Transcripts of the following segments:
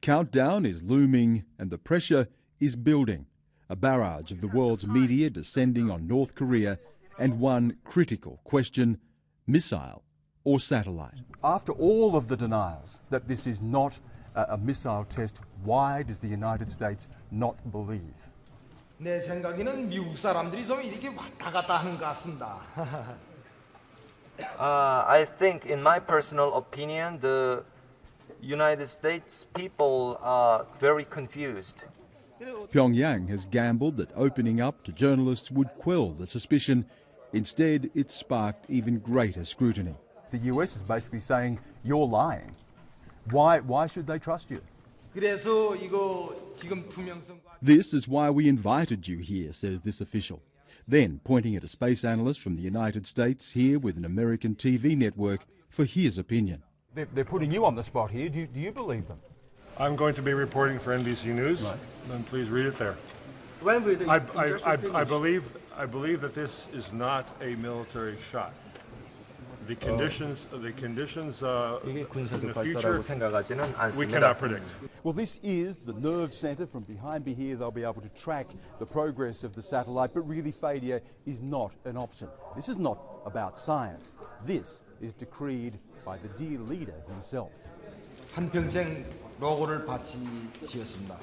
countdown is looming and the pressure is building. A barrage of the world's media descending on North Korea, and one critical question: missile or satellite? After all of the denials that this is not a missile test, why does the United States not believe? 내 생각에는 미국 사람들이 좀 이렇게 왔다 갔다 하는 것 같습니다. I think, in my personal opinion, the United States people are very confused. Pyongyang has gambled that opening up to journalists would quell the suspicion. Instead, it sparked even greater scrutiny. The US is basically saying, you're lying. Why should they trust you? 그래서 이거 지금 투명성. This is why we invited you here, says this official. Then, pointing at a space analyst from the United States here with an American TV network for his opinion. They're putting you on the spot here. Do you believe them? I'm going to be reporting for NBC News, Right. and please read it there. When will the I believe that this is not a military shot. The conditions in the future, we cannot predict. Well, this is the nerve centre. From behind me here, they'll be able to track the progress of the satellite, but really failure is not an option. This is not about science. This is decreed by the dear leader himself. 한평생 로고를 바치 지었습니다.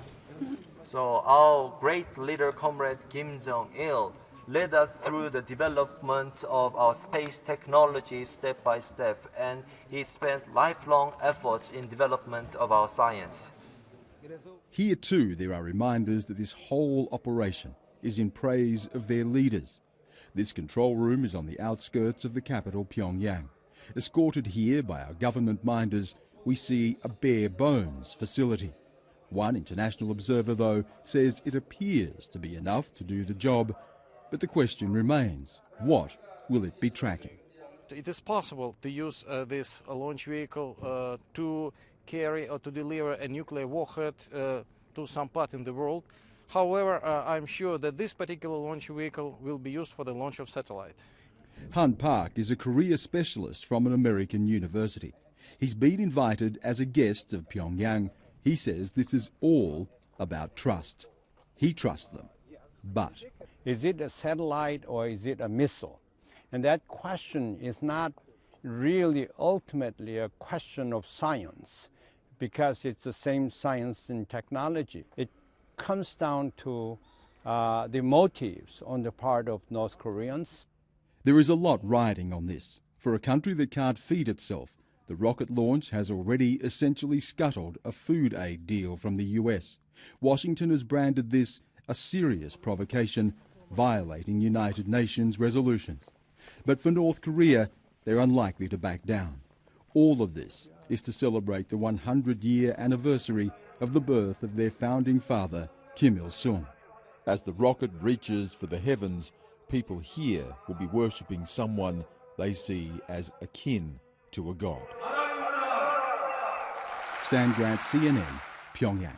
So our great leader, Comrade Kim Jong-il, led us through the development of our space technology step by step, and he spent lifelong efforts in development of our science. Here too there are reminders that this whole operation is in praise of their leaders. This control room is on the outskirts of the capital, Pyongyang. Escorted here by our government minders, we see a bare bones facility. One international observer, though, says it appears to be enough to do the job, but the question remains: what will it be tracking? It is possible to use this launch vehicle to carry or to deliver a nuclear warhead to some part in the world. However, I'm sure that this particular launch vehicle will be used for the launch of satellite. Han Park is a Korea specialist from an American university. He's been invited as a guest of Pyongyang. He says this is all about trust. He trusts them, but is it a satellite or is it a missile? And that question is not really ultimately a question of science, because it's the same science and technology. It comes down to the motives on the part of North Koreans. There is a lot riding on this. For a country that can't feed itself, the rocket launch has already essentially scuttled a food aid deal from the US. Washington has branded this a serious provocation, violating United Nations resolutions. But for North Korea, they're unlikely to back down. All of this is to celebrate the 100-year anniversary of the birth of their founding father, Kim Il-sung. As the rocket reaches for the heavens, people here will be worshipping someone they see as akin to a god. Stan Grant, CNN, Pyongyang.